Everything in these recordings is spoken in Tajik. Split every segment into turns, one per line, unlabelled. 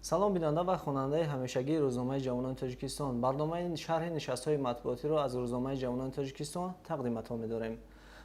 салом бинанда ва хонандаи ҳамешагии рӯзномаи ҷавонони тоҷикистон. барномаи шарҳи нишастҳои матбуотиро аз рӯзномаи ҷавонони тоҷикистон тақдиматон медорем.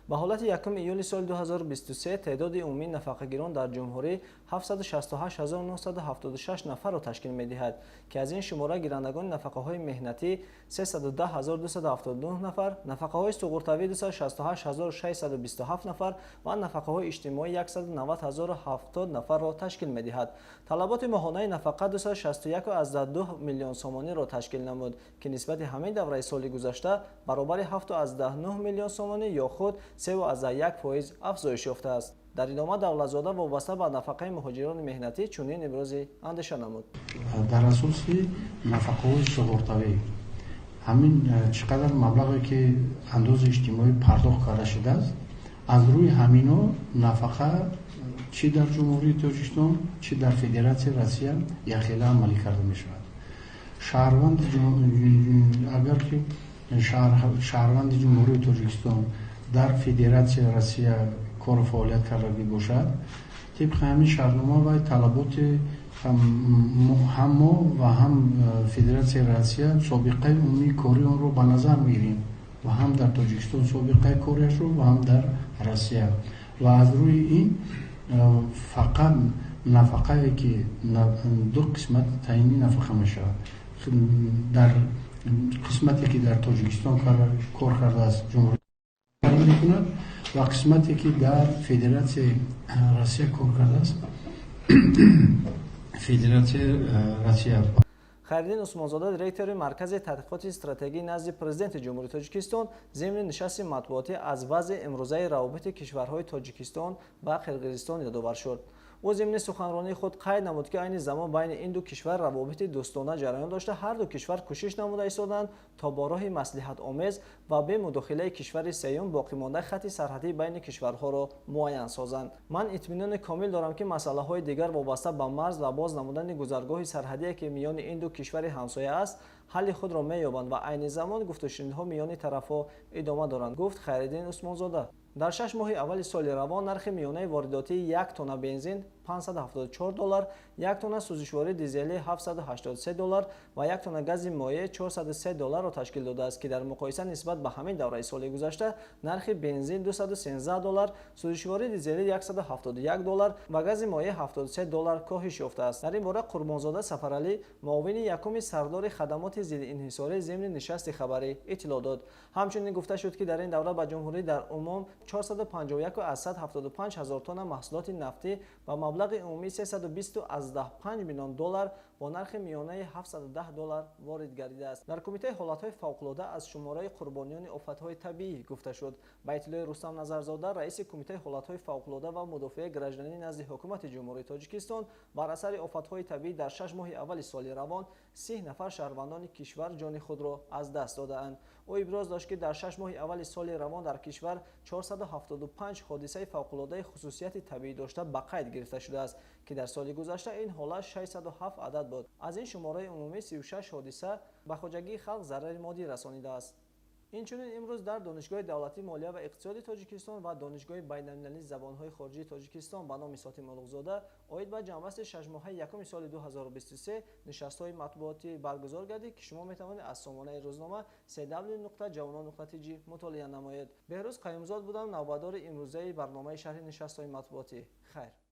ба ҳолати 1 июли соли 2023 теъдоди умумии нафақагирон дар ҷумҳурӣ 768976 нафарро ташкил медиҳад, ки аз ин шумора гирандагони нафақаҳои меҳнатӣ 310279 нафар, нафақаҳои суғуртавӣ 268627 нафар ва нафақаҳои иҷтимоӣ 190070 нафарро ташкил медиҳад. талаботи моҳонаи нафақа 261,2 миллион сомониро ташкил намуд, ки нисбати ҳамин давраи соли гузашта баробари 7,9 миллион сомонӣ ё худ 3,1% афзоиш ёфтааст. дар идома давлатзода вобаста ба нафақаи муҳоҷирони меҳнатӣ чунин ибрози андеша намуд.
дар асоси нафақаҳои суғуртавӣ ҳамин чӣ қадар маблағе ки андози иҷтимоӣ пардохт карда шудааст, аз рӯи ҳамино нафақа чӣ дар ҷумҳурии Тоҷикистон, чӣ дар Федератсияи Россия яхела амалӣ карда мешавад. Шаҳрванди агар ки шаҳрванди ҷумҳурии Тоҷикистон дар Федератсияи Россия кору фаъолият карда бошад, тибқи ҳамин шаҳрнома вай талаботи ҳам мо ва ҳам Федератсияи Россия собиқаи умумии кори онро ба назар мегирем ва ҳам дар Тоҷикистон собиқаи кориашро ва ҳам дар Россия. Ва аз рӯи ин фақат нафақае ки ду қисмат таъини нафақа мешавад. дар қисмате ки дар Тоҷикистон кор кардааст ҷумҳурии мекунад ва қисмате ки дар Федератсияи Россия кор кардааст Федератсияи Россия.
хайриддин усмонзода, директори маркази тадқиқоти стратегӣ назди президенти ҷумҳурии Тоҷикистон, зимни нишасти матбуотӣ аз вазъи имрӯзаи равобити кишварҳои Тоҷикистон ва Қирғизистон ёдовар шуд. ӯ зимни суханронии худ қайд намуд, ки айни замон байни ин ду кишвар равобити дӯстона ҷараён дошта, ҳар ду кишвар кӯшиш намуда истоданд то бо роҳи маслиҳатомез ва бе мудохилаи кишвари сеюм боқимондаи хатти сарҳадӣ байни кишварҳоро муайян созанд. ман итминони комил дорам, ки масъалаҳои дигар вобаста ба марз ва боз намудани гузаргоҳи сарҳадие ки миёни ин ду кишвари ҳамсоя аст, ҳалли худро меёбанд ва айни замон гуфтушунидҳо миёни тарафҳо идома доранд, гуфт Хайриддин Усмонзода. дар 6 моҳи аввали соли равон нархи миёнаи воридотии 1 тонна бензин $574, 1 тонна сӯзишвори дизелӣ $783 ва 1 тонна гази моеъ $403 ташкил додааст, ки дар муқоиса нисбат ба ҳамин давраи соли гузашта нархи бензин $213, сӯзишвори дизелӣ $171 ва гази моеъ $73 коҳиш ёфтааст. дар ин бора Қурбонзода Сафаралӣ, муовини якуми сардори хадамоти зиддиинҳисорӣ зимни нишасти хабарӣ иттилоъ дод. ҳамчунин гуфта шуд, ки дар ин давра ба ҷумҳурӣ дар умум 451,175 ҳазор тонна маҳсулоти нафтӣ ба маблағи умумии $320,5 миллион бо нархи миёнаи $710 ворид гардидааст. дар Кумитаи ҳолатҳои фавқулода аз шумораи қурбониёни офатҳои табиӣ гуфта шуд. ба иттилои Рустам Назарзода, раиси Кумитаи ҳолатҳои фавқулода ва мудофиаи гражданӣ назди ҳукумати ҷумҳурии Тоҷикистон, бар асари офатҳои табиӣ дар 6 моҳи аввали соли равон 30 нафар шаҳрвандони кишвар ҷони худро аз даст додаанд. ӯ иброз дошт, ки дар 6 моҳи аввали соли равон дар кишвар 475 ҳодисаи фавқулодаи хусусияти табиӣ дошта ба қайд гирифта шудааст, ки дар соли гузашта ин ҳолат 607 адад буд. аз ин шумораи умумӣ 36 ҳодиса ба хоҷагии халқ зарари моддӣ расонидааст. инчунин имрӯз дар донишгоҳи давлатии молия ва иқтисоди Тоҷикистон ва донишгоҳи байналмилалии забонҳои хориҷии Тоҷикистон ба номи Сотим Улуғзода оид ба ҷамъбасти 6 моҳаи 1 соли 2023 нишастҳои матбуотӣ баргузор гардид, ки шумо метавонед аз сомонаи рӯзнома www.javonon.tg мутолиа намоед. беҳрӯз қаюмзод будам, навбатдори имрӯзаи барномаи шарҳи нишастҳои матбуотӣ. хайр.